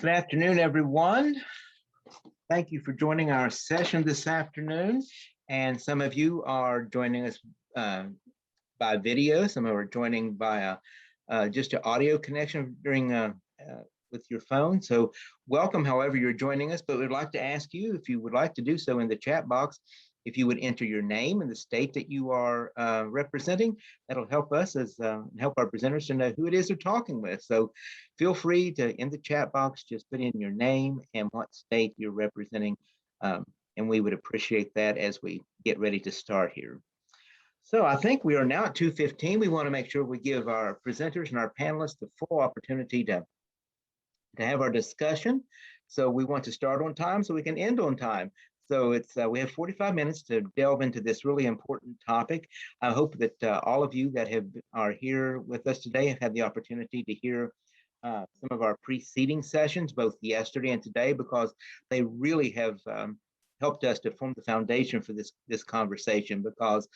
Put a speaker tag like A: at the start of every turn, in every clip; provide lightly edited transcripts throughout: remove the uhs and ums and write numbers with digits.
A: Good afternoon, everyone. Thank you for joining our session this afternoon. And some of you are joining us by video. Some are joining via just an audio connection during with your phone. So welcome, however you're joining us. But we'd like to ask you, if you would like to do so in the chat box, if you would enter your name and the state that you are representing. That'll help us as help our presenters to know who it is they're talking with. So feel free to, in the chat box, just put in your name and what state you're representing. And we would appreciate that as we get ready to start here. So I think we are now at 2:15. We want to make sure we give our presenters and our panelists the full opportunity to have our discussion. So we want to start on time so we can end on time. So it's we have 45 minutes to delve into this really important topic. I hope that all of you that are here with us today have had the opportunity to hear some of our preceding sessions, both yesterday and today, because they really have helped us to form the foundation for this conversation. Because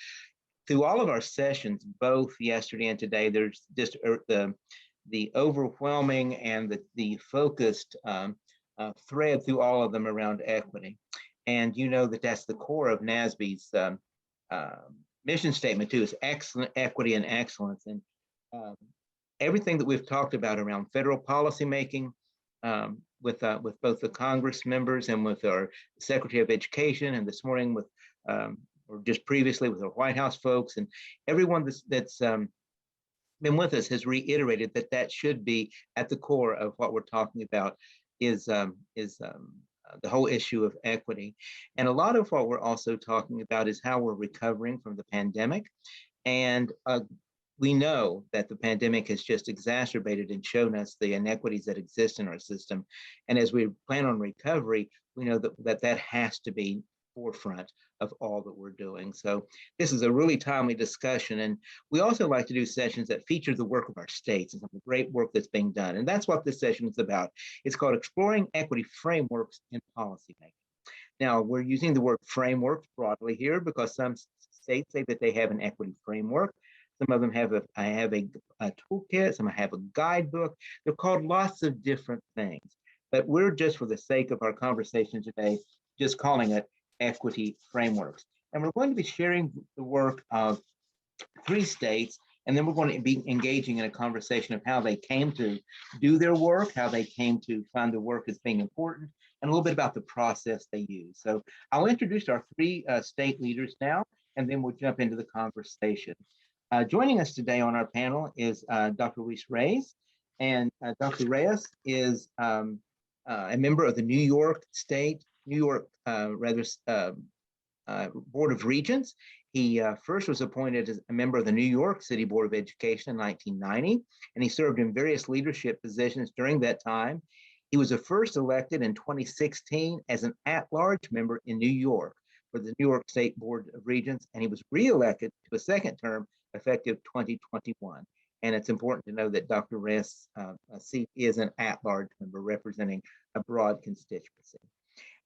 A: through all of our sessions, both yesterday and today, there's just the overwhelming and the focused thread through all of them around equity. And you know that that's the core of NASB's mission statement too, is excellent equity and excellence. And everything that we've talked about around federal policymaking with both the Congress members and with our Secretary of Education, and this morning with, or just previously with our White House folks, and everyone that's been with us has reiterated that that should be at the core of what we're talking about is the whole issue of equity. And a lot of what we're also talking about is how we're recovering from the pandemic. And we know that the pandemic has just exacerbated and shown us the inequities that exist in our system. And as we plan on recovery, we know that has to be forefront of all that we're doing. So this is a really timely discussion. And we also like to do sessions that feature the work of our states and some of the great work that's being done. And that's what this session is about. It's called Exploring Equity Frameworks in Policymaking. Now, we're using the word frameworks broadly here because some states say that they have an equity framework. Some of them have a toolkit, some have a guidebook. They're called lots of different things. But we're just, for the sake of our conversation today, just calling it equity frameworks. And we're going to be sharing the work of 3 states, and then we're going to be engaging in a conversation of how they came to do their work, how they came to find the work as being important, and a little bit about the process they use. So I'll introduce our 3 state leaders now, and then we'll jump into the conversation. Joining us today on our panel is Dr. Luis Reyes, and Dr. Reyes is a member of the New York Board of Regents. He first was appointed as a member of the New York City Board of Education in 1990, and he served in various leadership positions during that time. He was first elected in 2016 as an at-large member in New York for the New York State Board of Regents, and he was re-elected to a second term effective 2021. And it's important to know that Dr. Reyes' seat is an at-large member representing a broad constituency.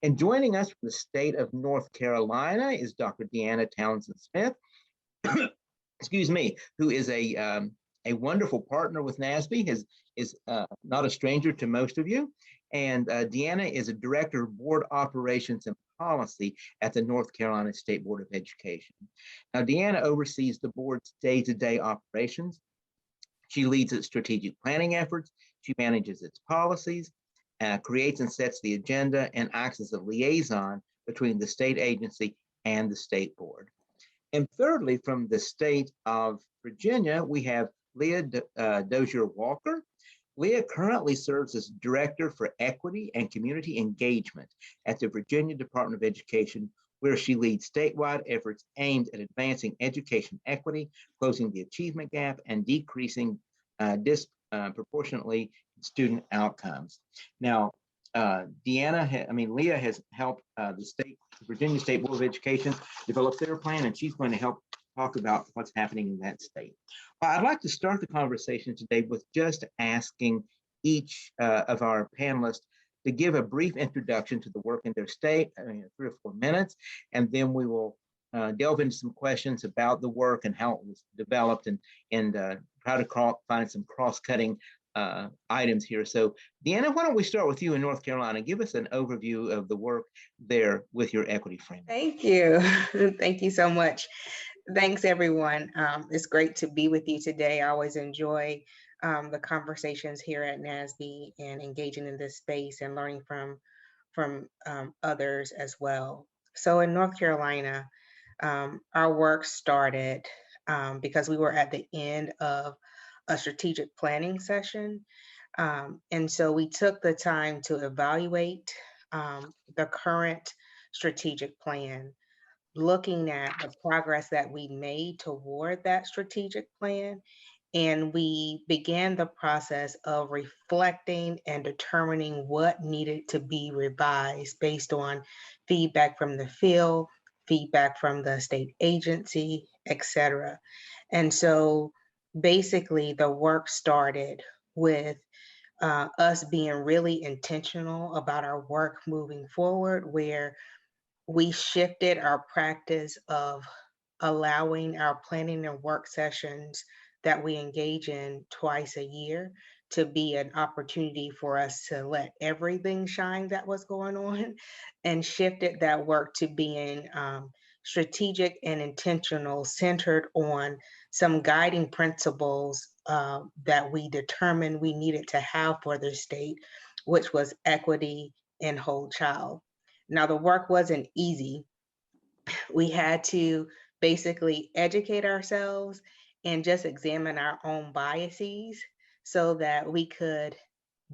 A: And joining us from the state of North Carolina is Dr. Deanna Townsend Smith, excuse me, who is a wonderful partner with NASB, is not a stranger to most of you. And Deanna is a director of board operations and policy at the North Carolina State Board of Education. Now, Deanna oversees the board's day-to-day operations. She leads its strategic planning efforts. She manages its policies, creates and sets the agenda, and acts as a liaison between the state agency and the state board. And thirdly, from the state of Virginia, we have Leah Dozier-Walker. Leah currently serves as Director for Equity and Community Engagement at the Virginia Department of Education, where she leads statewide efforts aimed at advancing education equity, closing the achievement gap, and decreasing disproportionately student outcomes. Now, Leah has helped the Virginia State Board of Education develop their plan, and she's going to help talk about what's happening in that state. Well, I'd like to start the conversation today with just asking each of our panelists to give a brief introduction to the work in their state, 3 or 4 minutes, and then we will delve into some questions about the work and how it was developed, and try to find some cross-cutting items here. So Deanna, why don't we start with you in North Carolina? Give us an overview of the work there with your equity framework.
B: Thank you. Thank you so much. Thanks, everyone. It's great to be with you today. I always enjoy the conversations here at NASB and engaging in this space and learning from others as well. So in North Carolina, our work started because we were at the end of a strategic planning session. And so we took the time to evaluate the current strategic plan, looking at the progress that we made toward that strategic plan. And we began the process of reflecting and determining what needed to be revised based on feedback from the field, feedback from the state agency, et cetera. And so basically the work started with us being really intentional about our work moving forward, where we shifted our practice of allowing our planning and work sessions that we engage in twice a year to be an opportunity for us to let everything shine that was going on, and shifted that work to being strategic and intentional, centered on some guiding principles that we determined we needed to have for the state, which was equity and whole child. Now, the work wasn't easy. We had to basically educate ourselves and just examine our own biases so that we could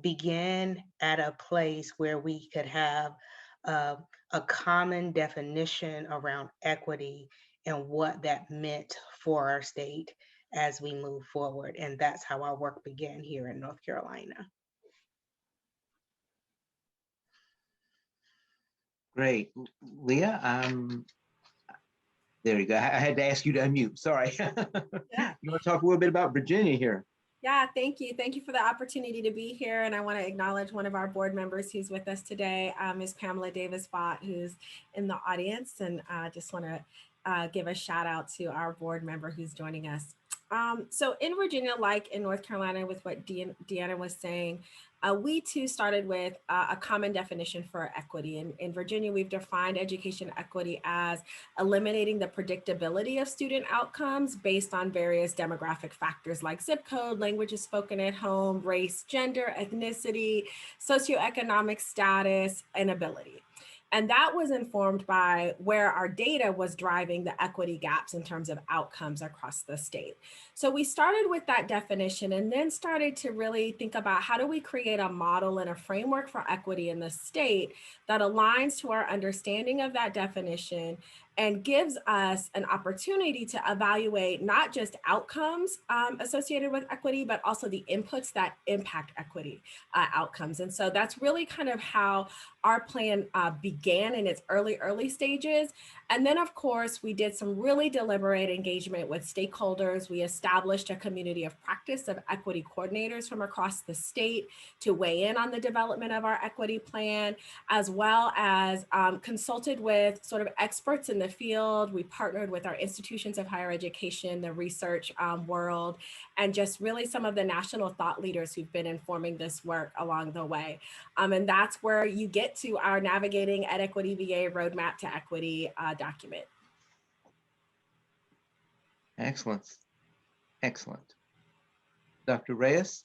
B: begin at a place where we could have uh, a common definition around equity and what that meant for our state as we move forward. And that's how our work began here in North Carolina.
A: Great. Leah, there you go. I had to ask you to unmute. Sorry.
C: Yeah.
A: You want to talk a little bit about Virginia here?
C: Yeah, thank you. Thank you for the opportunity to be here. And I want to acknowledge one of our board members who's with us today, Ms. Pamela Davis-Fott, who's in the audience. And I just want to give a shout out to our board member who's joining us. So in Virginia, like in North Carolina, with what Deanna was saying, we too started with a common definition for equity. In Virginia, we've defined education equity as eliminating the predictability of student outcomes based on various demographic factors like zip code, languages spoken at home, race, gender, ethnicity, socioeconomic status, and ability. And that was informed by where our data was driving the equity gaps in terms of outcomes across the state. So we started with that definition and then started to really think about how do we create a model and a framework for equity in the state that aligns to our understanding of that definition and gives us an opportunity to evaluate not just outcomes associated with equity, but also the inputs that impact equity outcomes. And so that's really kind of how our plan began in its early stages. And then, of course, we did some really deliberate engagement with stakeholders. We established a community of practice of equity coordinators from across the state to weigh in on the development of our equity plan, as well as consulted with sort of experts in the field. We partnered with our institutions of higher education, the research world, and just really some of the national thought leaders who've been informing this work along the way. And that's where you get to our Navigating Ed Equity VA Roadmap to Equity document.
A: Excellent. Excellent. Dr. Reyes?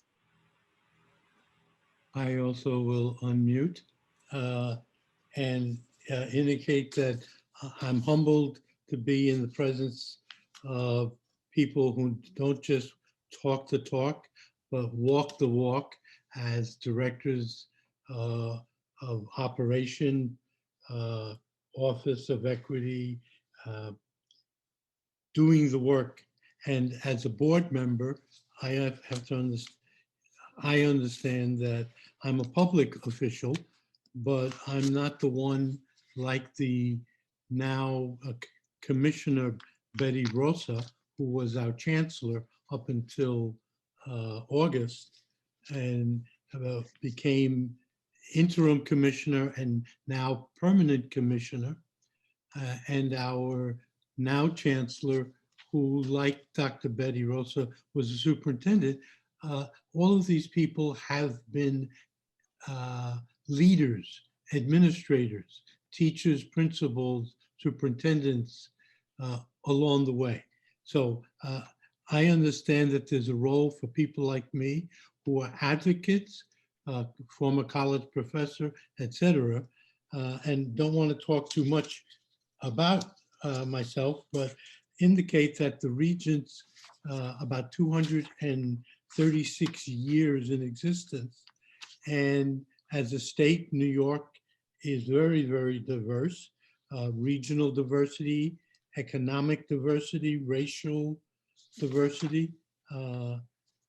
D: I also will unmute and indicate that I'm humbled to be in the presence of people who don't just talk the talk, but walk the walk as directors of operation, Office of Equity, doing the work. And as a board member, I have to understand, I understand that I'm a public official, but I'm not the one like the now Commissioner Betty Rosa, who was our chancellor up until August and became interim commissioner and now permanent commissioner, and our now chancellor, who, like Dr. Betty Rosa, was a superintendent, all of these people have been leaders, administrators, teachers, principals, superintendents along the way. So I understand that there's a role for people like me who are advocates, former college professor, etc., and don't want to talk too much about myself, but indicate that the Regents, about 236 years in existence, and as a state, New York is very, very diverse, regional diversity, economic diversity, racial diversity.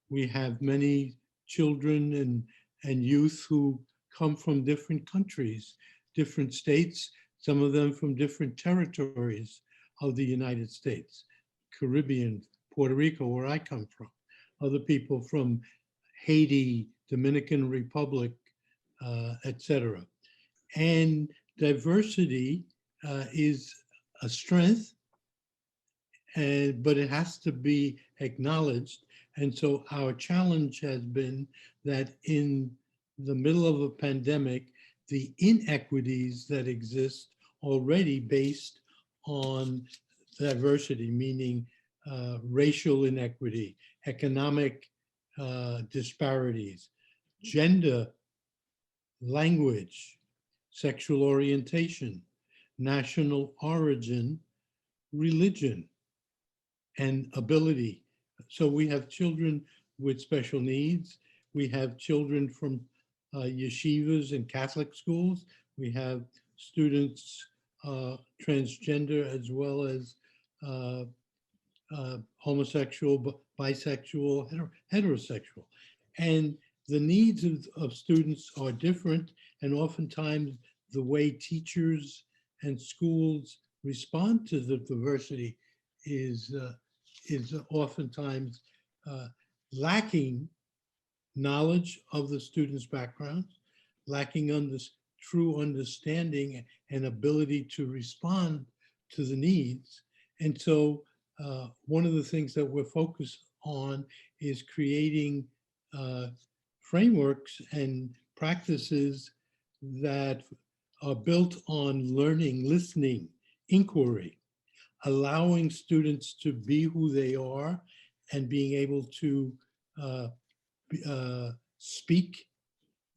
D: We have many children and youth who come from different countries, different states, some of them from different territories of the United States, Caribbean, Puerto Rico, where I come from, other people from Haiti, Dominican Republic, etc. And diversity is a strength, but it has to be acknowledged. And so our challenge has been that in the middle of a pandemic, the inequities that exist already based on diversity, meaning racial inequity, economic disparities, gender, language, sexual orientation, national origin, religion, and ability. So we have children with special needs. We have children from yeshivas and Catholic schools. We have students transgender as well as homosexual, bisexual, heterosexual. And the needs of students are different, and oftentimes the way teachers and schools respond to the diversity is oftentimes lacking knowledge of the students' backgrounds, lacking true understanding and ability to respond to the needs. And so one of the things that we're focused on is creating frameworks and practices that are built on learning, listening, inquiry, allowing students to be who they are and being able to speak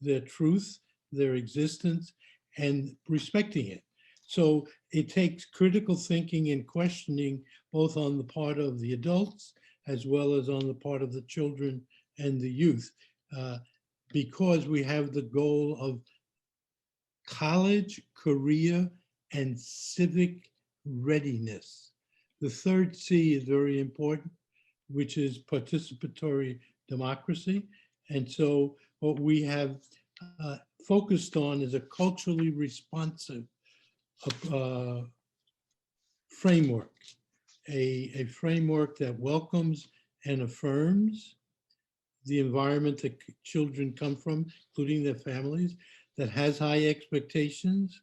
D: their truth, their existence, and respecting it. So it takes critical thinking and questioning, both on the part of the adults as well as on the part of the children and the youth, because we have the goal of college, career, and civic readiness. The third C is very important, which is participatory democracy. And so what we have focused on is a culturally responsive framework, a framework that welcomes and affirms the environment that children come from, including their families, that has high expectations,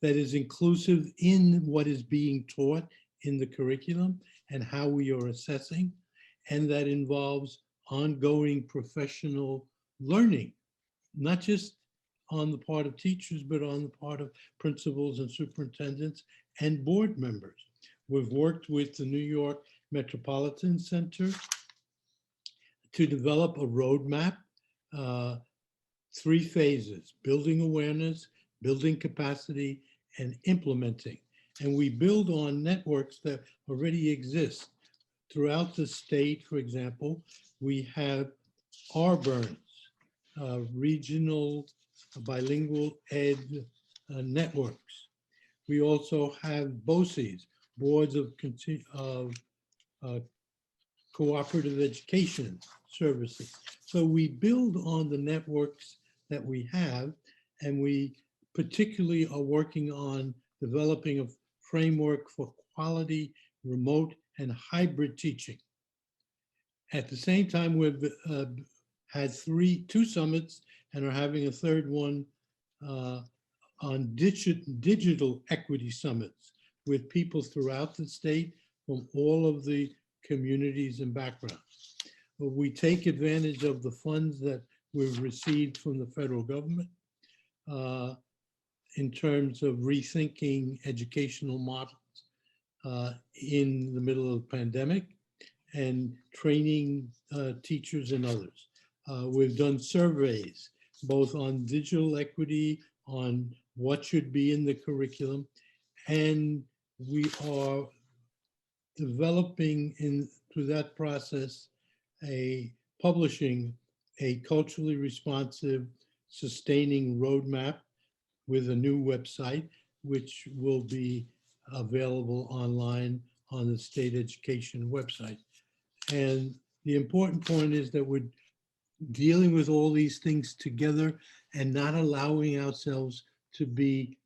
D: that is inclusive in what is being taught in the curriculum and how we are assessing, and that involves ongoing professional learning, not just on the part of teachers, but on the part of principals and superintendents and board members. We've worked with the New York Metropolitan Center to develop a roadmap, 3 phases: building awareness, building capacity, and implementing. And we build on networks that already exist. Throughout the state, for example, we have RBURNs, regional bilingual ed networks. We also have BOCES, boards of cooperative education services. So we build on the networks that we have, and we particularly are working on developing a framework for quality, remote, and hybrid teaching. At the same time, we've had 2 summits and are having a 3rd one on digital equity summits with people throughout the state from all of the communities and backgrounds. we take advantage of the funds that we've received from the federal government in terms of rethinking educational models in the middle of the pandemic and training teachers and others. We've done surveys, both on digital equity, on what should be in the curriculum, and we are developing through that process, publishing a culturally responsive, sustaining roadmap with a new website, which will be available online on the state education website. And the important point is that we're dealing with all these things together and not allowing ourselves to be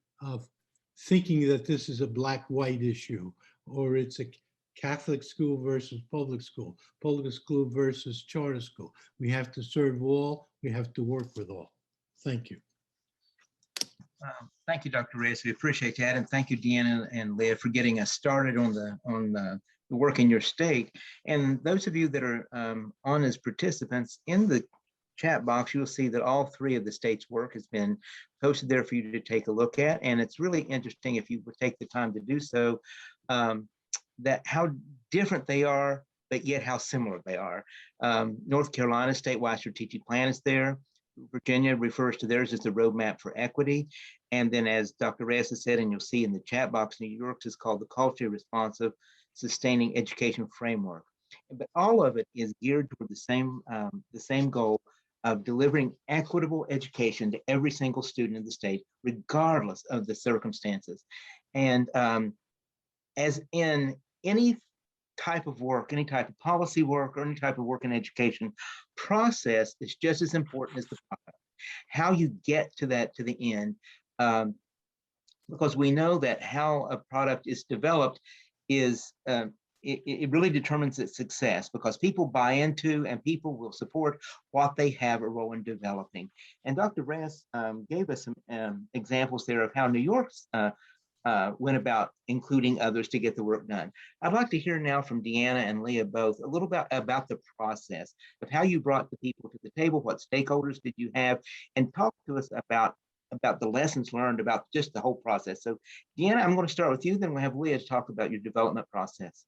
D: thinking that this is a black-white issue, or it's a Catholic school versus public school versus charter school. We have to serve all, we have to work with all. Thank you.
A: Thank you, Dr. Reyes. We appreciate that. And thank you, Deanna and Leah, for getting us started on the work in your state. And those of you that are on as participants, in the chat box, you'll see that all three of the state's work has been posted there for you to take a look at. And it's really interesting, if you would take the time to do so, that how different they are, but yet how similar they are. North Carolina statewide strategic plan is there. Virginia refers to theirs as the roadmap for equity. And then, as Dr. Reyes has said, and you'll see in the chat box, New York's is called the Culturally Responsive Sustaining Education Framework. But all of it is geared toward the same goal of delivering equitable education to every single student in the state, regardless of the circumstances. And as in any type of work, any type of policy work, or any type of work in education, process is just as important as the product. How you get to the end, because we know that how a product is developed is it really determines its success, because people buy into and people will support what they have a role in developing. And Dr. Reyes gave us some examples there of how New York's went about including others to get the work done. I'd like to hear now from Deanna and Leah both a little bit about the process of how you brought the people to the table, what stakeholders did you have, and talk to us about the lessons learned about just the whole process. So Deanna, I'm going to start with you, then we'll have Leah to talk about your development process.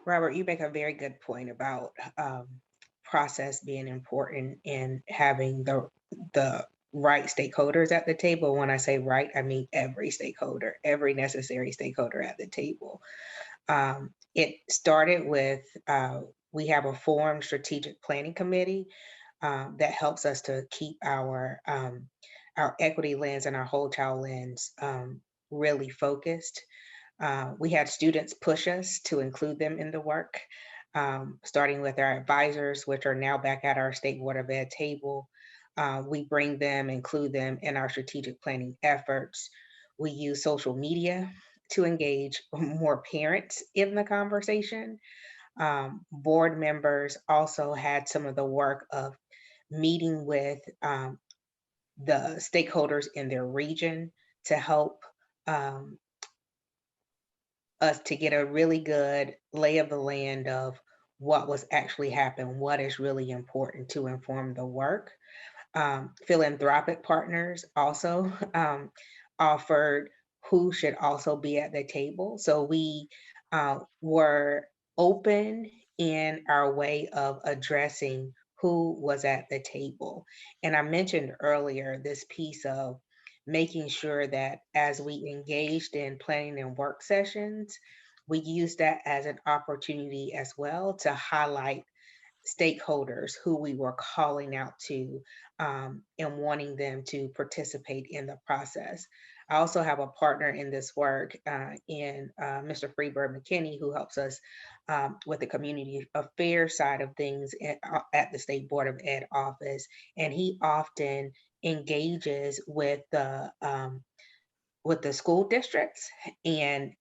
B: Robert, you make a very good point about process being important in having the right stakeholders at the table. When I say right, I mean every stakeholder, every necessary stakeholder at the table. It started with, we have a formed strategic planning committee that helps us to keep our equity lens and our whole child lens really focused. We had students push us to include them in the work, starting with our advisors, which are now back at our State Board of Ed table. We bring them, include them in our strategic planning efforts. We use social media to engage more parents in the conversation. Board members also had some of the work of meeting with the stakeholders in their region to help us to get a really good lay of the land of what was actually happening, what is really important to inform the work. Philanthropic partners also offered who should also be at the table. So we were open in our way of addressing who was at the table. And I mentioned earlier this piece of making sure that as we engaged in planning and work sessions, we used that as an opportunity as well to highlight stakeholders who we were calling out to and wanting them to participate in the process. I also have a partner in this work in Mr. Freeburg McKinney, who helps us with the community affairs side of things at the State Board of Ed office. And he often engages with the school districts. And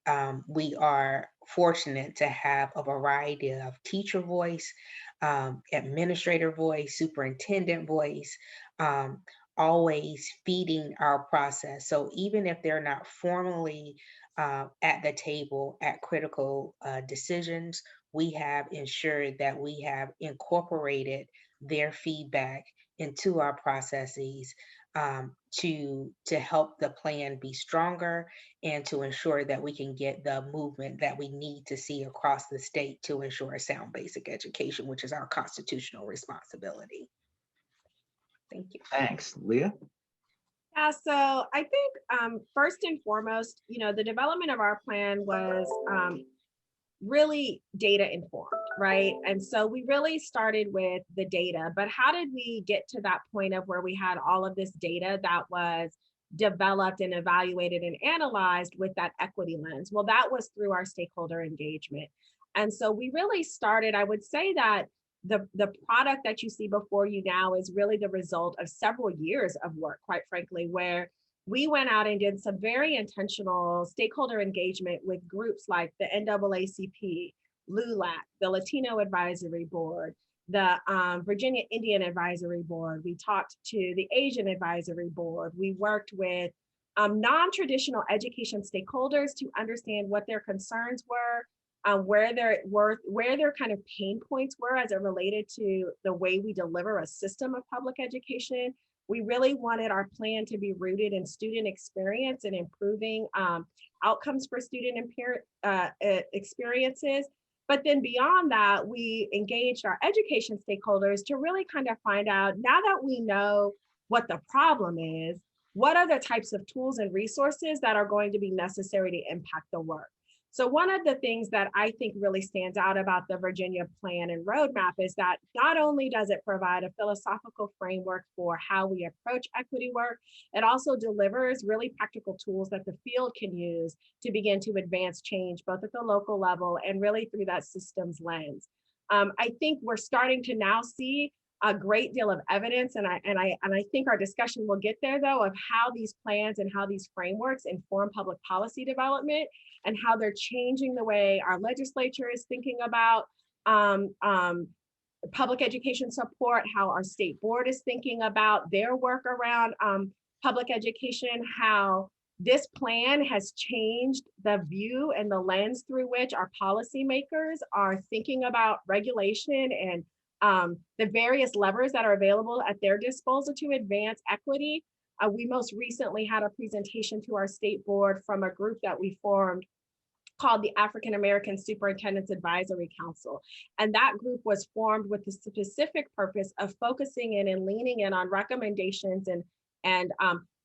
B: we are fortunate to have a variety of teacher voice, administrator voice, superintendent voice, always feeding our process. So even if they're not formally at the table at critical decisions. We have ensured that we have incorporated their feedback into our processes to help the plan be stronger and to ensure that we can get the movement that we need to see across the state to ensure a sound basic education, which is our constitutional responsibility. Thank you.
A: Thanks, Leah.
C: Yeah, so I think first and foremost, the development of our plan was really data informed, right? And so we really started with the data, but how did we get to that point of where we had all of this data that was developed and evaluated and analyzed with that equity lens? Well, that was through our stakeholder engagement. And so we really started, I would say that the product that you see before you now is really the result of several years of work, quite frankly, where we went out and did some very intentional stakeholder engagement with groups like the NAACP, LULAC, the Latino Advisory Board, the Virginia Indian Advisory Board. We talked to the Asian Advisory Board. We worked with non-traditional education stakeholders to understand what their concerns were, where their kind of pain points were as it related to the way we deliver a system of public education. We really wanted our plan to be rooted in student experience and improving outcomes for student experiences. But then beyond that, we engaged our education stakeholders to really kind of find out, now that we know what the problem is, what are the types of tools and resources that are going to be necessary to impact the work? So one of the things that I think really stands out about the Virginia Plan and Roadmap is that not only does it provide a philosophical framework for how we approach equity work, it also delivers really practical tools that the field can use to begin to advance change, both at the local level and really through that systems lens. I think we're starting to now see a great deal of evidence, and I think our discussion will get there though, of how these plans and how these frameworks inform public policy development and how they're changing the way our legislature is thinking about public education support, how our state board is thinking about their work around public education, how this plan has changed the view and the lens through which our policymakers are thinking about regulation and the various levers that are available at their disposal to advance equity. We most recently had a presentation to our state board from a group that we formed called the African American Superintendents Advisory Council. And that group was formed with the specific purpose of focusing in and leaning in on recommendations and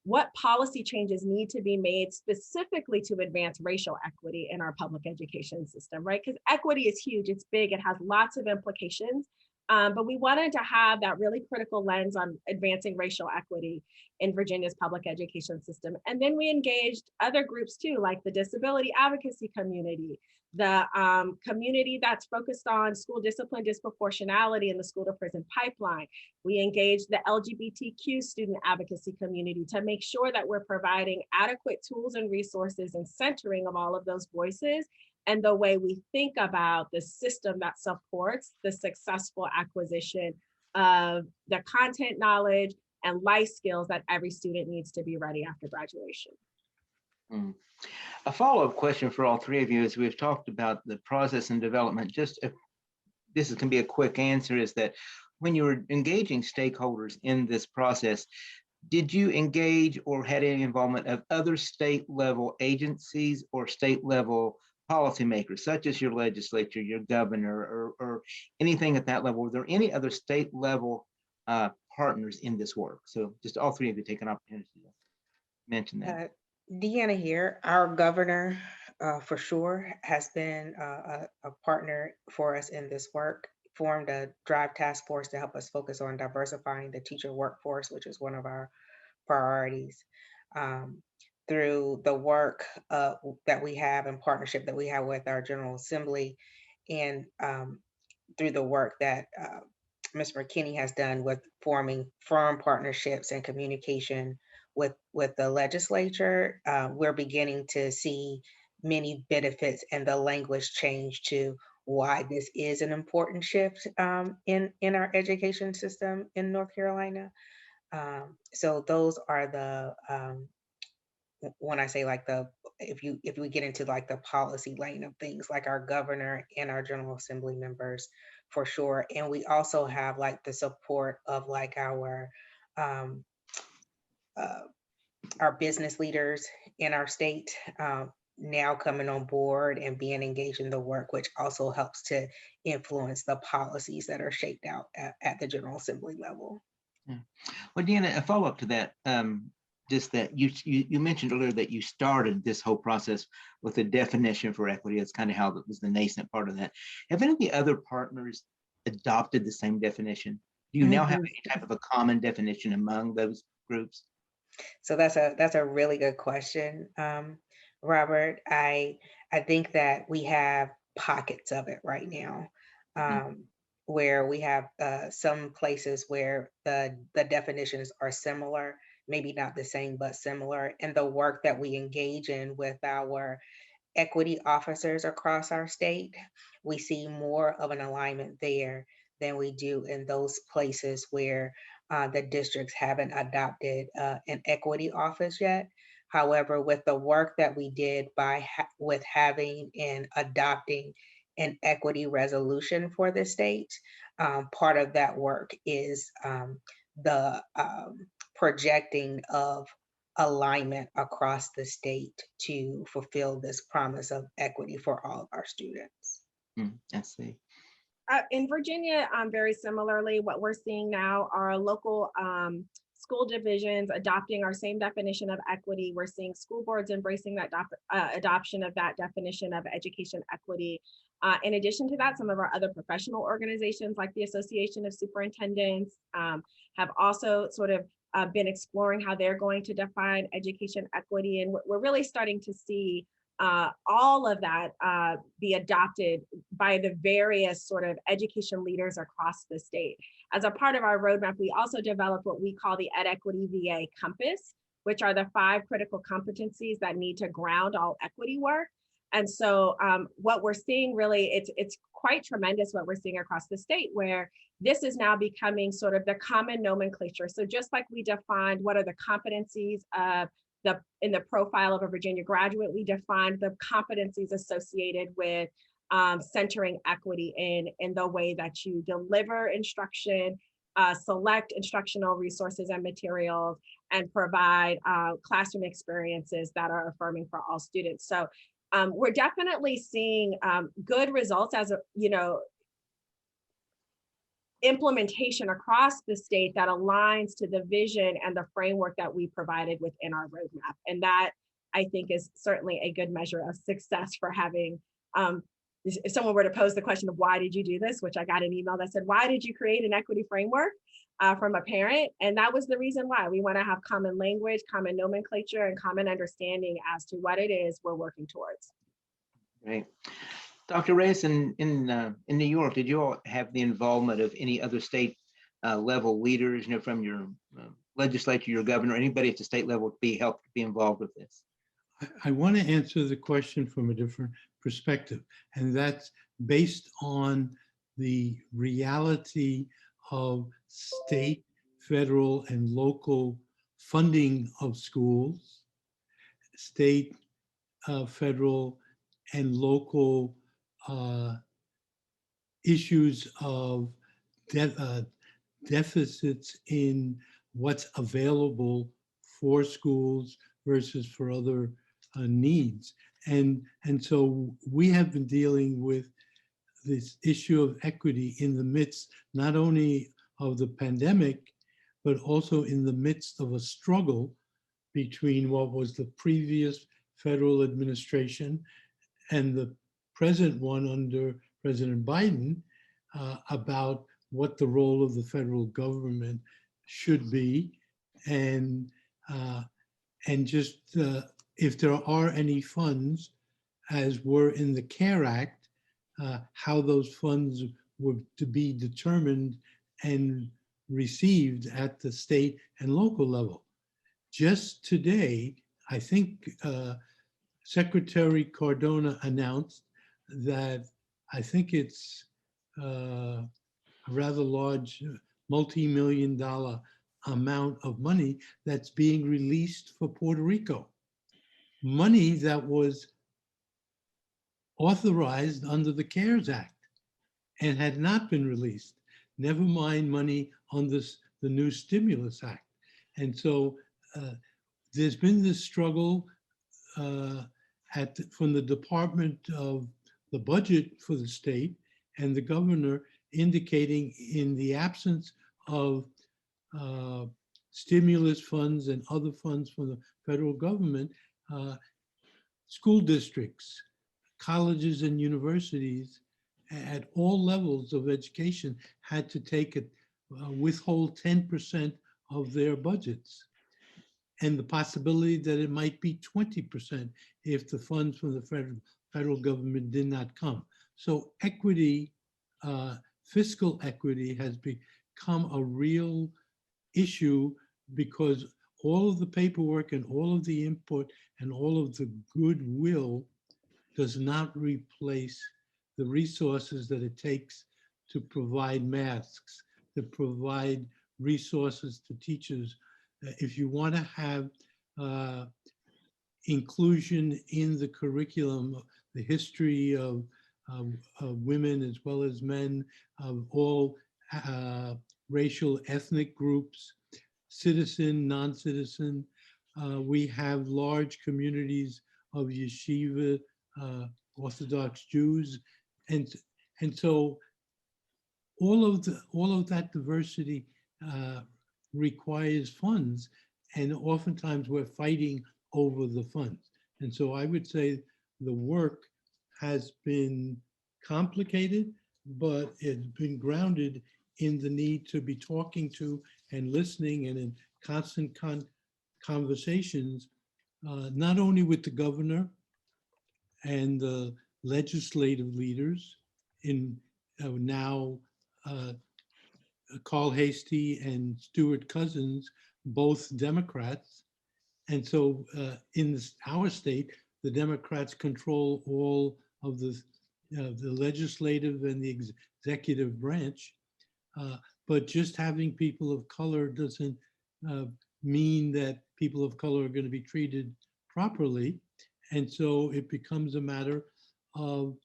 C: what policy changes need to be made specifically to advance racial equity in our public education system, right? Because equity is huge, it's big, it has lots of implications. But we wanted to have that really critical lens on advancing racial equity in Virginia's public education system. And then we engaged other groups too, like the disability advocacy community, the community that's focused on school discipline disproportionality in the school to prison pipeline. We engaged the LGBTQ student advocacy community to make sure that we're providing adequate tools and resources and centering of all of those voices and the way we think about the system that supports the successful acquisition of the content knowledge and life skills that every student needs to be ready after graduation.
A: A follow-up question for all three of you, as we've talked about the process and development, just if this can be a quick answer, is that when you were engaging stakeholders in this process, did you engage or had any involvement of other state level agencies or state level policymakers, such as your legislature, your governor, or anything at that level? Were there any other state level partners in this work? So just all three of you take an opportunity to mention that.
B: Deanna here, our governor for sure has been a partner for us in this work, formed a drive task force to help us focus on diversifying the teacher workforce, which is one of our priorities. Through the work that we have in partnership that we have with our General Assembly, and through the work that Ms. McKinney has done with forming firm partnerships and communication with the legislature, we're beginning to see many benefits and the language change to why this is an important shift in our education system in North Carolina. So those are when I say like if we get into like the policy lane of things, like our governor and our General Assembly members for sure. And we also have like the support of like um, uh, our business leaders in our state now coming on board and being engaged in the work, which also helps to influence the policies that are shaped out at the General Assembly level.
A: Yeah. Well, Deanna, a follow-up to that, just that you mentioned earlier that you started this whole process with a definition for equity. That's kind of how it was the nascent part of that. Have any of the other partners adopted the same definition? Do you now have any type of a common definition among those groups?
B: So that's a really good question, Robert. I think that we have pockets of it right now, where we have some places where the definitions are similar, maybe not the same, but similar. And the work that we engage in with our equity officers across our state, we see more of an alignment there than we do in those places where the districts haven't adopted an equity office yet. However, with the work that we did with having and adopting an equity resolution for the state, part of that work is the projecting of alignment across the state to fulfill this promise of equity for all of our students.
A: I see.
C: In Virginia, very similarly, what we're seeing now are local school divisions adopting our same definition of equity. We're seeing school boards embracing that adoption of that definition of education equity. In addition to that, some of our other professional organizations like the Association of Superintendents have also sort of been exploring how they're going to define education equity. And we're really starting to see all of that be adopted by the various sort of education leaders across the state. As a part of our roadmap, we also developed what we call the Ed Equity VA Compass, which are the 5 critical competencies that need to ground all equity work. And so what we're seeing really, it's quite tremendous what we're seeing across the state, where this is now becoming sort of the common nomenclature. So just like we defined what are the competencies of in the profile of a Virginia graduate, we defined the competencies associated with centering equity in the way that you deliver instruction, select instructional resources and materials, and provide classroom experiences that are affirming for all students. So we're definitely seeing good results as implementation across the state that aligns to the vision and the framework that we provided within our roadmap. And that, I think, is certainly a good measure of success for having, if someone were to pose the question of why did you do this, which I got an email that said, why did you create an equity framework from a parent? And that was the reason why. We want to have common language, common nomenclature, and common understanding as to what it is we're working towards.
A: Right. Dr. Reyes, in New York, did you all have the involvement of any other state level leaders, from your legislature, your governor, anybody at the state level to help be involved with this?
D: I want to answer the question from a different perspective, and that's based on the reality of state, federal, and local funding of schools, state, federal, and local issues of deficits in what's available for schools versus for other needs. And so we have been dealing with this issue of equity in the midst not only of the pandemic, but also in the midst of a struggle between what was the previous federal administration and the present one under President Biden about what the role of the federal government should be, and just if there are any funds, as were in the CARE Act, how those funds were to be determined and received at the state and local level. Just today, I think Secretary Cardona announced that I think it's a rather large multi-million-dollar amount of money that's being released for Puerto Rico. money that was authorized under the CARES Act and had not been released, never mind money on the new Stimulus Act. And so there's been this struggle from the Department of the Budget for the state and the governor indicating, in the absence of stimulus funds and other funds from the federal government, school districts, colleges and universities at all levels of education had to take it, withhold 10% of their budgets, and the possibility that it might be 20% if the funds from the federal government did not come. So equity, fiscal equity has become a real issue because all of the paperwork and all of the input and all of the goodwill does not replace the resources that it takes to provide masks, to provide resources to teachers. If you want to have inclusion in the curriculum, the history of women as well as men, of all racial, ethnic groups, citizen, non-citizen. We have large communities of yeshiva, Orthodox Jews, and so all of that diversity requires funds, and oftentimes we're fighting over the funds. And so I would say the work has been complicated, but it's been grounded in the need to be talking to and listening and in constant conversations, not only with the governor and the legislative leaders, in now Carl Hastie and Stuart Cousins, both Democrats. And so in our state, the Democrats control all of the legislative and the executive branch. But just having people of color doesn't mean that people of color are going to be treated properly. And so it becomes a matter of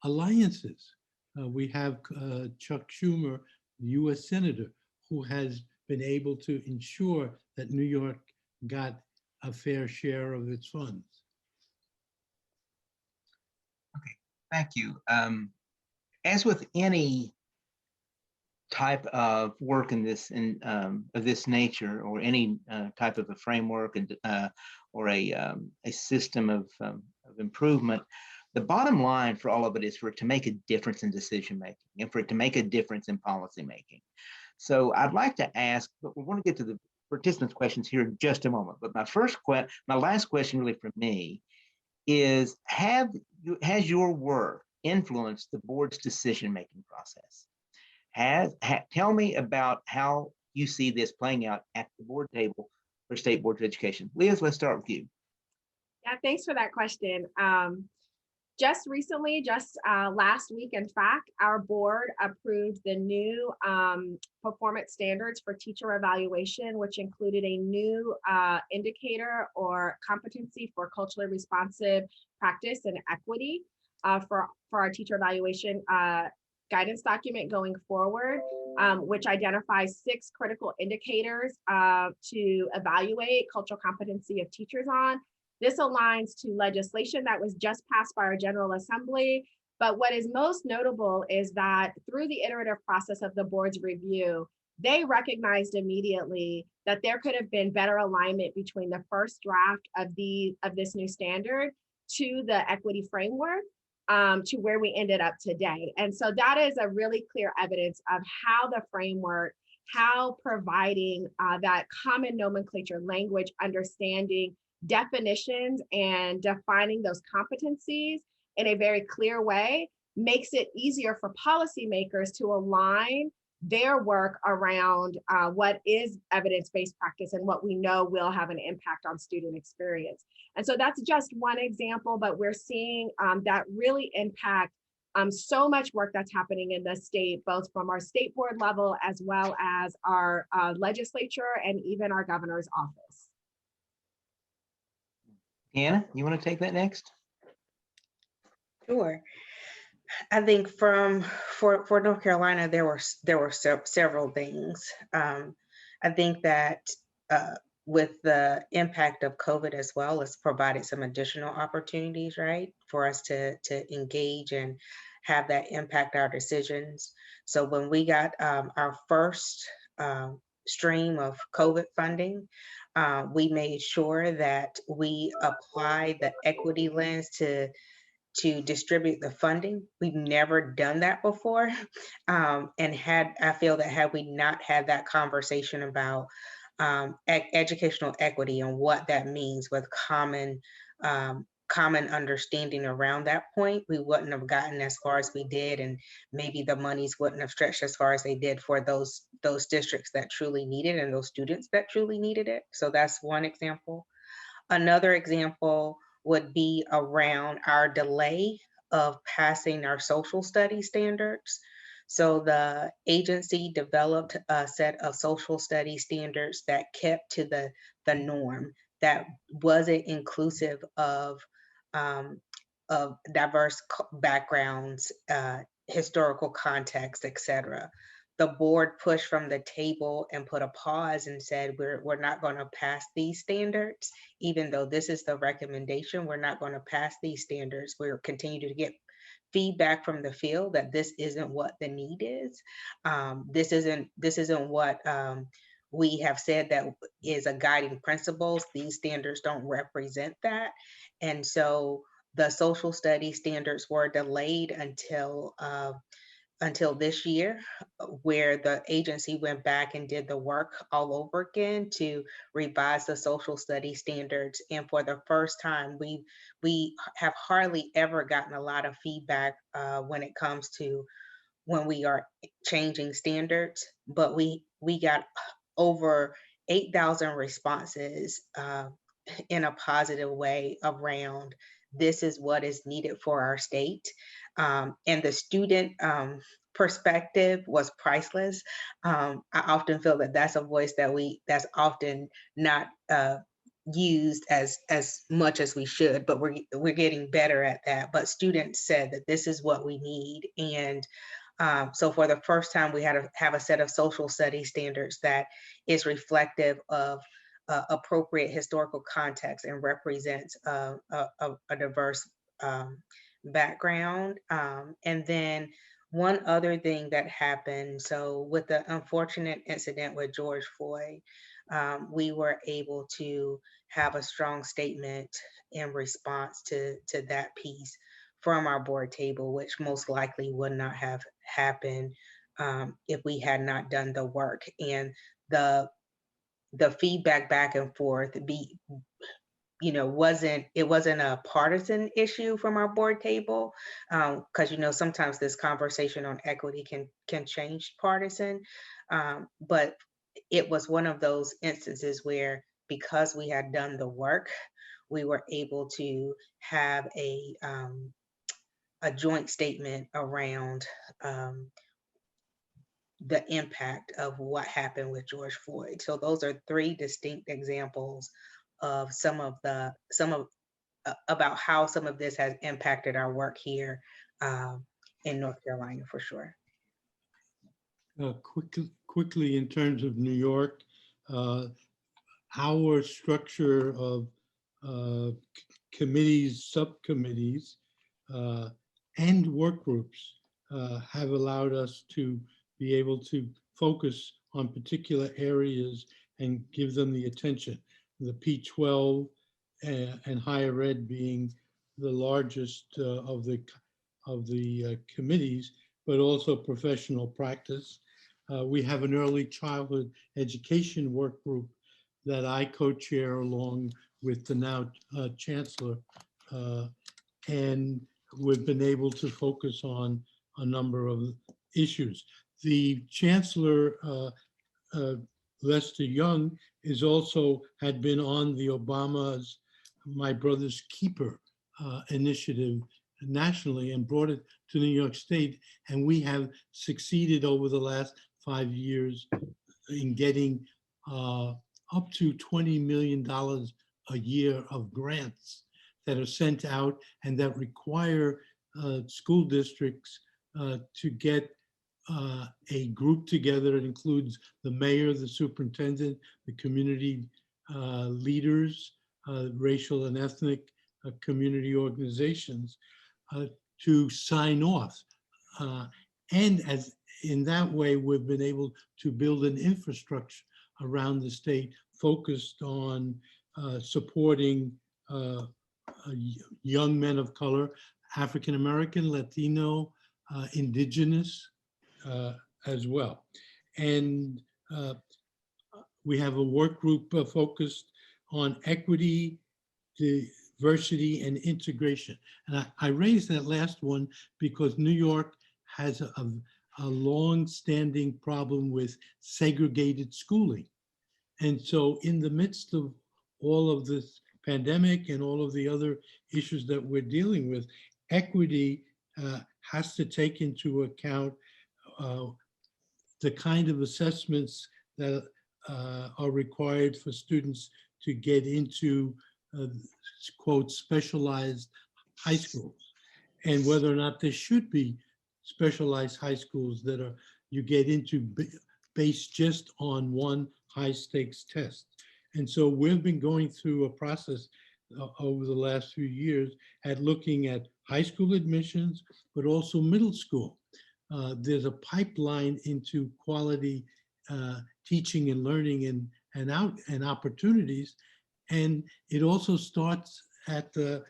D: alliances. We have Chuck Schumer, the US Senator, who has been able to ensure that New York got a fair share of its funds.
A: Okay, thank you. As with any type of work in this of this nature, or any type of a framework and or a system of improvement, the bottom line for all of it is for it to make a difference in decision making and for it to make a difference in policy making. So I'd like to ask, but we want to get to the participants' questions here in just a moment. But my last question really for me is, has your work influenced the board's decision making process? Tell me about how you see this playing out at the board table for State Board of Education. Liz, let's start with you.
C: Yeah, thanks for that question. Just recently, last week, in fact, our board approved the new performance standards for teacher evaluation, which included a new indicator or competency for culturally responsive practice and equity for our teacher evaluation guidance document going forward, which identifies 6 critical indicators to evaluate cultural competency of teachers on. This aligns to legislation that was just passed by our General Assembly. But what is most notable is that through the iterative process of the board's review, they recognized immediately that there could have been better alignment between the first draft of this new standard to the equity framework to where we ended up today. And so that is a really clear evidence of how the framework, how providing that common nomenclature, language, understanding, definitions, and defining those competencies in a very clear way makes it easier for policymakers to align their work around what is evidence-based practice and what we know will have an impact on student experience. And so that's just one example, but we're seeing that really impact so much work that's happening in the state, both from our state board level as well as our legislature and even our governor's office.
A: Deanna, you want to take that next?
B: Sure. I think for North Carolina, there were several things. I think that with the impact of COVID as well, it's provided some additional opportunities, right, for us to engage and have that impact our decisions. So when we got our first stream of COVID funding, we made sure that we applied the equity lens to distribute the funding. We've never done that before. And I feel that had we not had that conversation about educational equity and what that means with common understanding around that point, we wouldn't have gotten as far as we did, and maybe the monies wouldn't have stretched as far as they did for those districts that truly needed it and those students that truly needed it. So that's one example. Another example would be around our delay of passing our social studies standards. So the agency developed a set of social studies standards that kept to the norm, that wasn't inclusive of diverse backgrounds, historical context, et cetera. The board pushed from the table and put a pause and said, we're not going to pass these standards, even though this is the recommendation. We're not going to pass these standards. We're continue to get feedback from the field that this isn't what the need is. This isn't what we have said that is a guiding principles. These standards don't represent that. And so the social studies standards were delayed until this year, where the agency went back and did the work all over again to revise the social studies standards. And for the first time, we have hardly ever gotten a lot of feedback when it comes to when we are changing standards, but we got over 8,000 responses in a positive way around this is what is needed for our state. And the student perspective was priceless. I often feel that that's a voice that's often not used as much as we should, but we're getting better at that. But students said that this is what we need. And so for the first time, we had to have a set of social studies standards that is reflective of appropriate historical context and represents a diverse background. And then one other thing that happened, so with the unfortunate incident with George Floyd, we were able to have a strong statement in response to that piece from our board table, which most likely would not have happened if we had not done the work. And the feedback back and forth wasn't a partisan issue from our board table, because sometimes this conversation on equity can change partisan, but it was one of those instances where, because we had done the work, we were able to have a joint statement around the impact of what happened with George Floyd. So those are three distinct examples of about how some of this has impacted our work here in North Carolina, for sure.
D: Quickly, in terms of New York, our structure of committees, subcommittees, and work groups have allowed us to be able to focus on particular areas and give them the attention. The P12 and higher ed being the largest of the committees, but also professional practice. We have an early childhood education work group that I co-chair along with the now Chancellor, and we've been able to focus on a number of issues. The Chancellor, Lester Young, had been on the Obama's My Brother's Keeper initiative nationally and brought it to New York State. And we have succeeded over the last 5 years in getting up to $20 million a year of grants that are sent out and that require school districts to get a group together. It includes the mayor, the superintendent, the community leaders, racial and ethnic community organizations to sign off. And as in that way, we've been able to build an infrastructure around the state focused on supporting young men of color, African American, Latino, indigenous as well. And we have a work group focused on equity, diversity, and integration. And I raised that last one because New York has a long-standing problem with segregated schooling. And so in the midst of all of this pandemic and all of the other issues that we're dealing with, equity has to take into account the kind of assessments that are required for students to get into quote specialized high schools, and whether or not there should be specialized high schools that are you get into based just on one high stakes test. And so we've been going through a process over the last few years at looking at high school admissions, but also middle school. There's a pipeline into quality teaching and learning and opportunities. And it also starts at the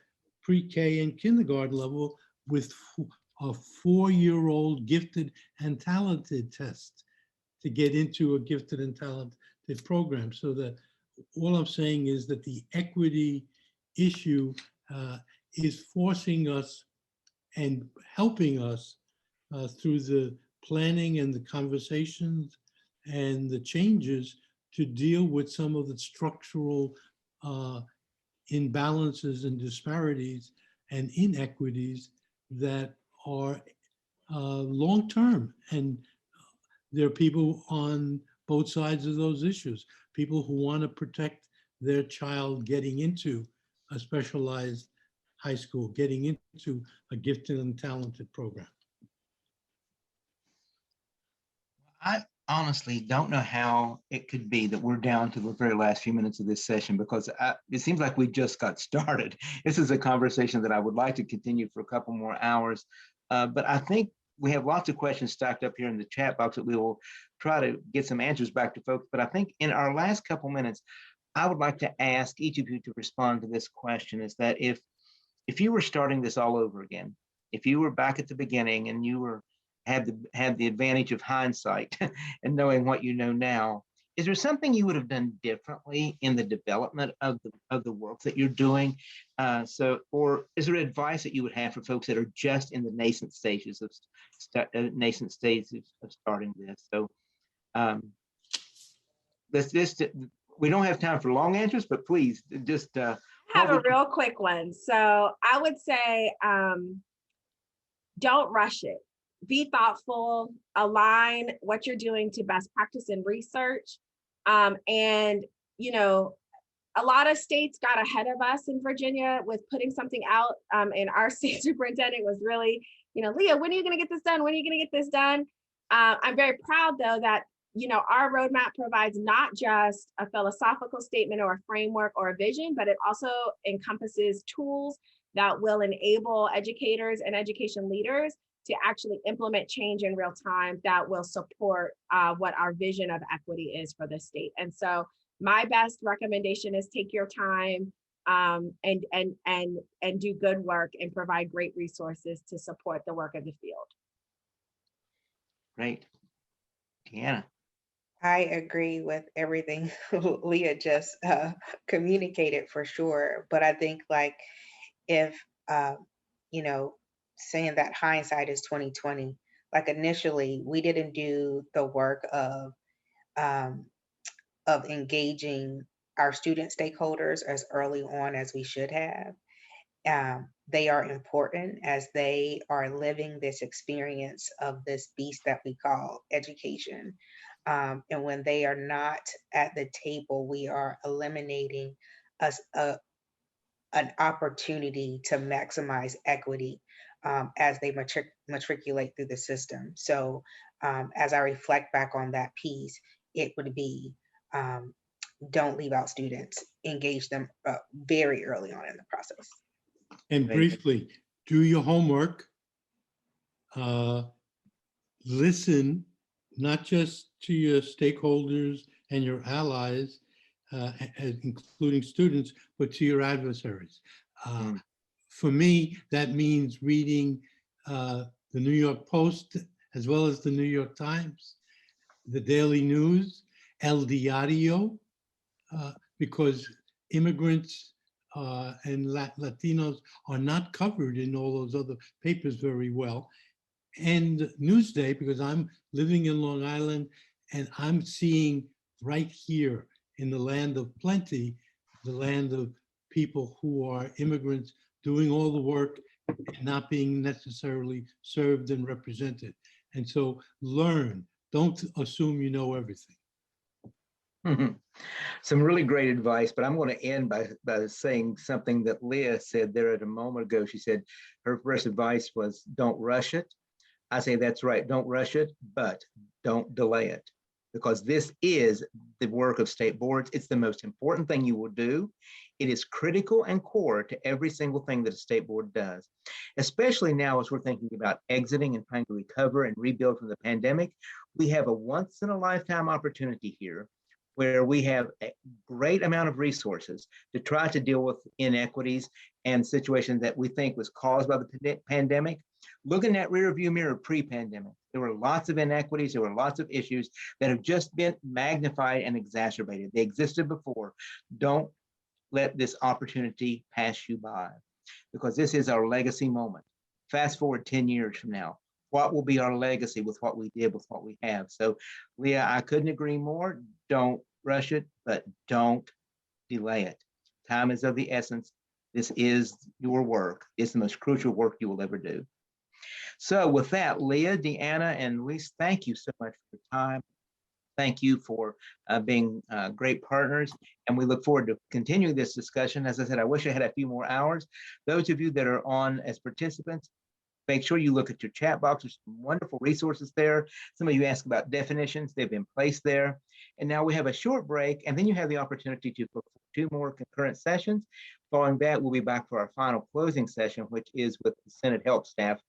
D: pre-K and kindergarten level with a 4-year-old gifted and talented test to get into a gifted and talented program. So that all I'm saying is that the equity issue is forcing us and helping us through the planning and the conversations and the changes to deal with some of the structural imbalances and disparities and inequities that are long-term. And there are people on both sides of those issues, people who want to protect their child getting into a specialized high school, getting into a gifted and talented program.
A: I honestly don't know how it could be that we're down to the very last few minutes of this session, because it seems like we just got started. This is a conversation that I would like to continue for a couple more hours, but I think we have lots of questions stacked up here in the chat box that we will try to get some answers back to folks. But I think in our last couple minutes, I would like to ask each of you to respond to this question, is that if you were starting this all over again, if you were back at the beginning and you had the advantage of hindsight and knowing what you know now, is there something you would have done differently in the development of the work that you're doing? Or is there advice that you would have for folks that are just in the nascent stages of starting this? So we don't have time for long answers, but please just
C: I have a real quick one. So I would say, don't rush it. Be thoughtful, align what you're doing to best practice in research. And, you know, a lot of states got ahead of us in Virginia with putting something out. And our state superintendent was really, you know, Leah, when are you going to get this done? When are you going to get this done? I'm very proud, though, that, you know, our roadmap provides not just a philosophical statement or a framework or a vision, but it also encompasses tools that will enable educators and education leaders to actually implement change in real time that will support what our vision of equity is for the state. And so my best recommendation is take your time and do good work and provide great resources to support the work of the field.
A: Great. Deanna.
B: I agree with everything Leah just communicated for sure. But I think like if, you know, saying that hindsight is 2020, like initially we didn't do the work of engaging our student stakeholders as early on as we should have. They are important as they are living this experience of this beast that we call education. And when they are not at the table, we are eliminating an opportunity to maximize equity as they matriculate through the system. So as I reflect back on that piece, it would be don't leave out students, engage them very early on in the process.
D: And briefly, do your homework, listen, not just to your stakeholders and your allies, including students, but to your adversaries. For me, that means reading the New York Post, as well as the New York Times, the Daily News, El Diario, because immigrants and Latinos are not covered in all those other papers very well. And Newsday, because I'm living in Long Island and I'm seeing right here in the land of plenty, the land of people who are immigrants doing all the work and not being necessarily served and represented. And so learn, don't assume you know everything.
A: Some really great advice, but I'm going to end by saying something that Leah said there a moment ago. She said her first advice was don't rush it. I say that's right, don't rush it, but don't delay it, because this is the work of state boards. It's the most important thing you will do. It is critical and core to every single thing that a state board does, especially now as we're thinking about exiting and trying to recover and rebuild from the pandemic. We have a once in a lifetime opportunity here where we have a great amount of resources to try to deal with inequities and situations that we think was caused by the pandemic. Look in that rear view mirror pre-pandemic. There were lots of inequities, there were lots of issues that have just been magnified and exacerbated. They existed before. Don't let this opportunity pass you by, because this is our legacy moment. Fast forward 10 years from now, what will be our legacy with what we did, with what we have? So Leah, I couldn't agree more. Don't rush it, but don't delay it. Time is of the essence. This is your work. It's the most crucial work you will ever do. So with that, Leah, Deanna, and Luis, thank you so much for your time. Thank you for being great partners, and we look forward to continuing this discussion. As I said, I wish I had a few more hours. Those of you that are on as participants, make sure you look at your chat box. There's some wonderful resources there. Some of you asked about definitions. They've been placed there. And now we have a short break, and then you have the opportunity to book 2 more concurrent sessions. Following that, we'll be back for our final closing session, which is with the Senate Help Staff,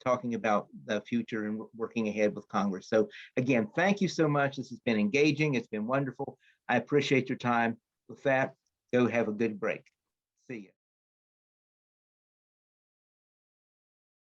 A: talking about the future and working ahead with Congress. So again, thank you so much. This has been engaging. It's been wonderful. I appreciate your time. With that, go have a good break. See you.